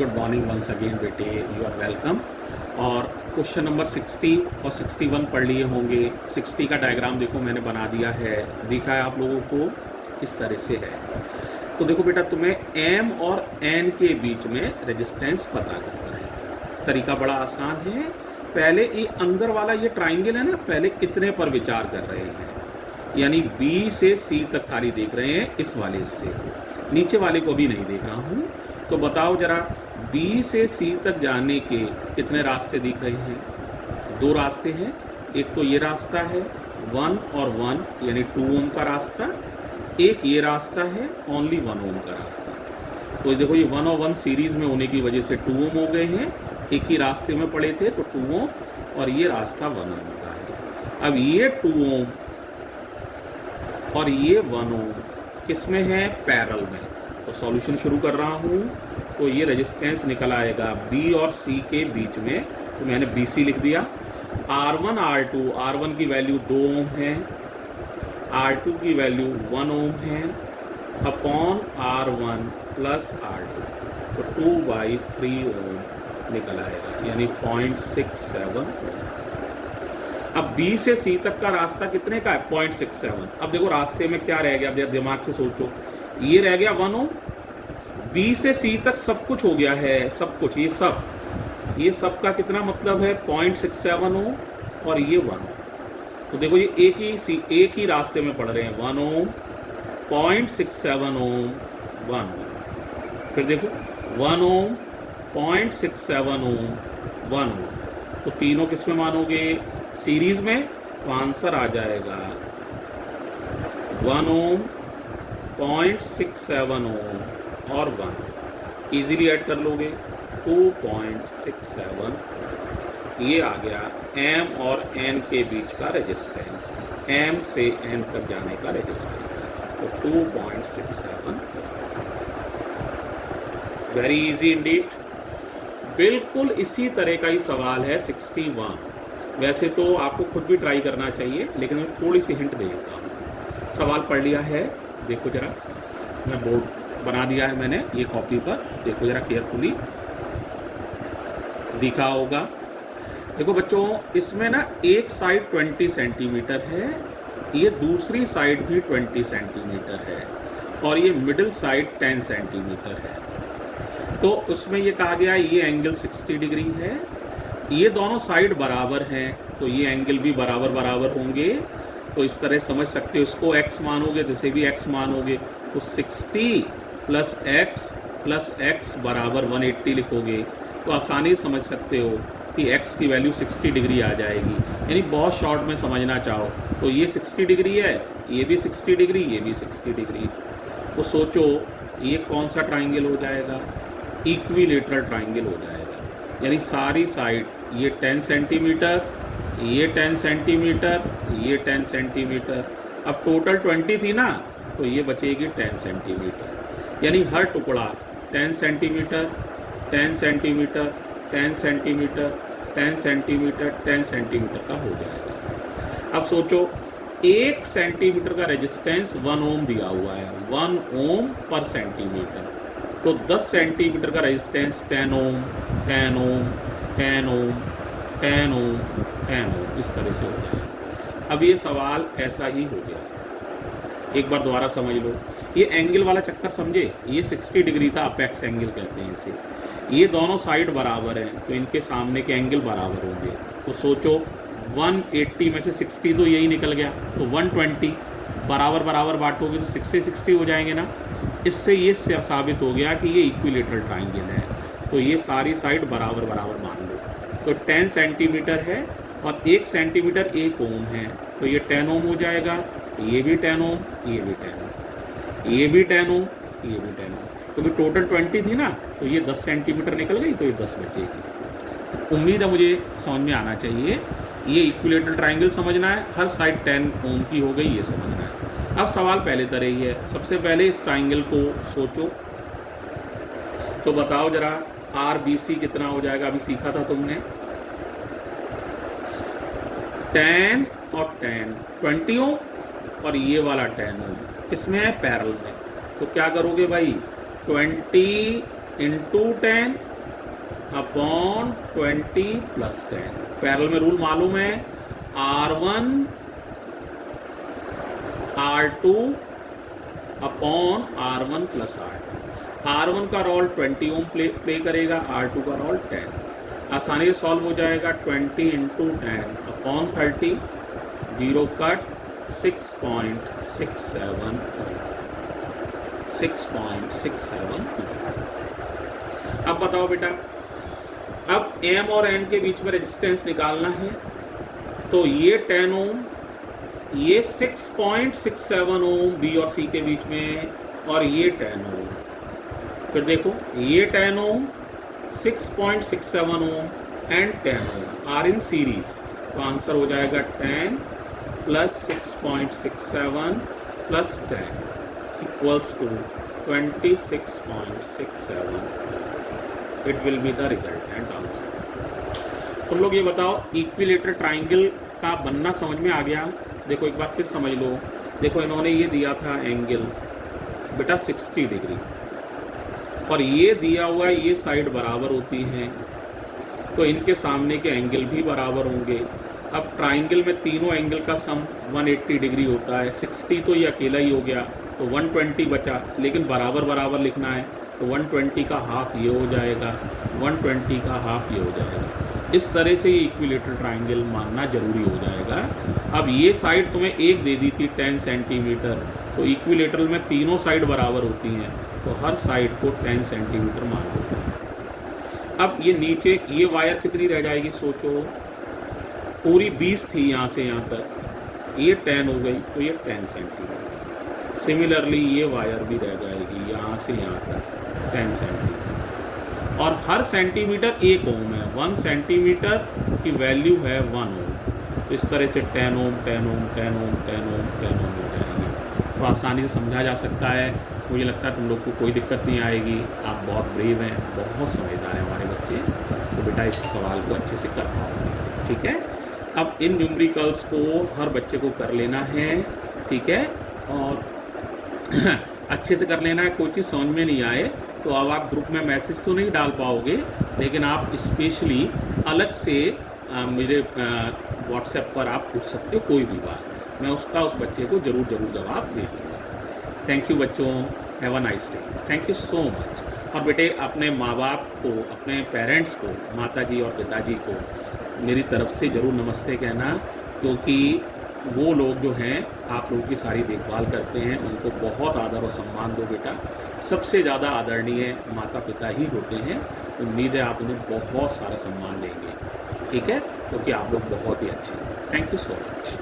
Good morning once again बेटे, you are welcome. और question number 60 और 61 पढ़ लिए होंगे। 60 का डायग्राम देखो मैंने बना दिया है, दिखा है आप लोगों को, इस तरह से है। तो देखो बेटा, तुम्हें m और n के बीच में रेजिस्टेंस पता करना है। तरीका बड़ा आसान है। पहले ये अंदर वाला ये ट्राइंगल है ना, पहले इतने पर विचार कर रहे हैं, यानी B से C तक खाली देख रहे हैं, इस वाले से, नीचे वाले को भी नहीं देख रहा हूँ। तो बताओ जरा, B से C तक जाने के कितने रास्ते दिख रहे हैं? दो रास्ते हैं। एक तो ये रास्ता है 1 और 1 यानी 2 ओम का रास्ता, एक ये रास्ता है ओनली 1 ओम का रास्ता। तो देखो ये 1 और 1 सीरीज में होने की वजह से 2 ओम हो गए हैं, एक ही रास्ते में पड़े थे तो 2 ओम, और ये रास्ता 1 ओम का है। अब ये 2 ओम और ये 1 ओम किस में है? पैरेलल में। तो सॉल्यूशन शुरू कर रहा हूँ। तो ये रेजिस्टेंस निकल आएगा B और C के बीच में, तो मैंने BC लिख दिया। R1 R2, R1 की वैल्यू 2 ओम है, R2 की वैल्यू 1 ओम है, अपॉन R1 प्लस R2, तो 2/3 ओम निकल आएगा, यानी 0.67 ओम। अब B से C तक का रास्ता कितने का है? 0.67। अब देखो रास्ते में क्या रह गया, अब दिमाग से सोचो। ये रह गया 1 ओम। B से C तक सब कुछ हो गया है, सब कुछ, ये सब का कितना मतलब है? 0.67 ओम, और ये 1 ओम। तो देखो ये एक ही रास्ते में पड़ रहे हैं, 1 ओम, 0.67 ओम, 1 ओम। फिर देखो 1 ओम, 0.67 ओम, 1 ओम। तो तीनों किस में मानोगे? सीरीज में। तो आंसर आ जाएगा 1 ओम, 0.67 ओम और 1। इजीली ऐड कर लोगे, 2.67। ये आ गया M और N के बीच का रेजिस्टेंस, M से N तक जाने का रेजिस्टेंस, तो 2.67। Very easy Indeed. बिल्कुल इसी तरह का ही सवाल है 61। वैसे तो आपको खुद भी ट्राई करना चाहिए, लेकिन मैं थोड़ी सी हिंट दे देता हूँ। सवाल पढ़ लिया है, देखो जरा, मैं बोर्ड बना दिया है मैंने ये कॉपी पर, देखो जरा केयरफुली, दिखा होगा। देखो बच्चों, इसमें ना एक साइड 20 सेंटीमीटर है, ये दूसरी साइड भी 20 सेंटीमीटर है, और ये मिडिल साइड 10 सेंटीमीटर है। तो उसमें ये कहा गया ये एंगल 60 डिग्री है, ये दोनों साइड बराबर हैं, तो ये एंगल भी बराबर बराबर होंगे। तो इस तरह समझ सकते हो, इसको x मानोगे तो इसे भी x मानोगे, तो 60 + x बराबर 180 लिखोगे, तो आसानी से समझ सकते हो कि x की वैल्यू 60 डिग्री आ जाएगी। यानी बहुत शॉर्ट में समझना चाहो तो ये 60 डिग्री है, ये भी 60 डिग्री, ये भी 60 डिग्री। तो सोचो ये कौन सा ट्राइंगल हो जाएगा? इक्विलेटरल ट्राइंगल हो जाएगा। यानी सारी साइड, ये 10 सेंटीमीटर, ये 10 सेंटीमीटर, ये 10 सेंटीमीटर। अब टोटल 20 थी ना, तो ये बचेगी 10 सेंटीमीटर। यानी हर टुकड़ा 10 centimetre, 10 centimetre, 10 centimetre, 10 centimetre, 10 centimetre का हो जाएगा। अब सोचो 1 सेंटीमीटर का रेजिस्टेंस 1 ओम दिया हुआ है, 1 ओम पर सेंटीमीटर। तो 10 सेंटीमीटर का रेजिस्टेंस 10 ओम, 10 ओम, 10 ओम, 10 ओम, 10 ओम, इस तरह से हो जाएगा। अब ये सवाल ऐसा ही हो गया, एक बार दोबारा समझ लो। ये एंगल वाला चक्कर समझे, ये 60 डिग्री था, अपेक्स एंगल कहते हैं इसे। ये दोनों साइड बराबर हैं, तो इनके सामने के एंगल बराबर होंगे। तो सोचो 180 में से 60 तो यही निकल गया, तो 120 बराबर बराबर बांटोगे तो 60 60 हो जाएंगे ना। इससे ये साबित हो गया कि ये इक्विलेटरल ट्राइंगल है। तो ये सारी साइड बराबर बराबर मान लो। तो 10 सेंटीमीटर है और 1 सेंटीमीटर 1 ओम है, तो ये 10 ओम हो जाएगा, ये भी 10 ओम, ये भी 10 ओम, ये भी 10 ओम, ये भी 10 ओम। क्योंकि टोटल 20 थी ना, तो ये 10 सेंटीमीटर निकल गई, तो ये 10 बचेगी। उम्मीद है मुझे समझ में आना चाहिए। ये इक्विलेटरल ट्राइंगल समझना है, हर साइड 10 ओम की हो गई, ये समझना है। अब सवाल पहले तरह ही है। सबसे पहले इस ट्राइंगल को सोचो, तो बताओ जरा RBC कितना हो जाएगा? अभी सीखा था तुमने, 10 और 10, 20 ओम, और ये वाला 10 ओम किसमें है? पैरेलल में। तो क्या करोगे भाई, 20 × 10 अपॉन 20 प्लस 10। पैरेलल में रूल मालूम है, R1 R2 upon R1 plus R2। R1 का रोल 20 ओम प्ले करेगा, R2 का रोल 10। आसानी से सॉल्व हो जाएगा। 20 इंटू 10 अपॉन 30, 0 कट, 6.67 6.67। अब बताओ बेटा, अब M और N के बीच में रेजिस्टेंस निकालना है, तो ये 10 ओम, ये 6.67 ओम बी और सी के बीच में, और ये 10 ओम। फिर देखो ये 10 ohm, 6.67 ohm and 10 ohm are in series, तो आंसर हो जाएगा 10 plus 6.67 plus 10 equals to 26.67। It will be the resultant answer. तुम लोग ये बताओ, इक्विलेटरल ट्राइंगल का बनना समझ में आ गया? देखो एक बार फिर समझ लो। देखो इन्होंने ये दिया था एंगल बेटा 60 डिग्री, और ये दिया हुआ है ये साइड बराबर होती हैं, तो इनके सामने के एंगल भी बराबर होंगे। अब ट्राइंगल में तीनों एंगल का सम 180 डिग्री होता है। 60 तो ये अकेला ही हो गया, तो 120 बचा, लेकिन बराबर बराबर लिखना है, तो 120 का हाफ ये हो जाएगा, 120 का हाफ ये हो जाएगा। इस तरह से ये इक्विलेटरल ट्राइंगल मानना जरूरी हो जाएगा। अब ये साइड तुम्हें एक दे दी थी 10 सेंटीमीटर, तो इक्विलेटरल में तीनों साइड बराबर होती हैं, तो हर साइड को 10 सेंटीमीटर मान लो। अब ये नीचे ये वायर कितनी रह जाएगी सोचो, पूरी 20 थी यहाँ से यहाँ तक, ये 10 हो गई, तो ये 10 सेंटीमीटर। सिमिलरली ये वायर भी रह जाएगी यहाँ से यहाँ तक 10 सेंटीमीटर, और हर सेंटीमीटर 1 ओम है। 1 सेंटीमीटर की वैल्यू है 1 ओम। तो इस तरह से 10 ओम 10 ओम 10 ओम 10 ओम 10 ओम हो जाएंगे। तो आसानी से समझा जा सकता है। मुझे लगता है तुम लोग को कोई दिक्कत नहीं आएगी। आप बहुत ब्रेव हैं, बहुत समझदार हैं हमारे बच्चे, तो बेटा इस सवाल को अच्छे से कर पाओगे। ठीक है, अब इन न्यूमेरिकल्स को हर बच्चे को कर लेना है। ठीक है, और अच्छे से कर लेना है। कोई चीज़ समझ में नहीं आए तो अब आप ग्रुप में मैसेज तो नहीं डाल पाओगे, लेकिन आप स्पेशली अलग से मेरे व्हाट्सएप पर आप पूछ सकते हो कोई भी बात, मैं उसका उस बच्चे को ज़रूर जवाब दे दूँगा। थैंक यू बच्चों, have a nice day, thank you so much. और बेटे अपने माँ बाप को, अपने पेरेंट्स को, माता जी और पिताजी को मेरी तरफ से ज़रूर नमस्ते कहना, क्योंकि वो लोग जो हैं आप लोगों की सारी देखभाल करते हैं। उनको बहुत आदर और सम्मान दो बेटा। सबसे ज़्यादा आदरणीय माता पिता ही होते हैं। उम्मीद है आप उन्हें बहुत सारा सम्मान देंगे। ठीक है, क्योंकि आप लोग बहुत ही अच्छे हैं। Thank you so much.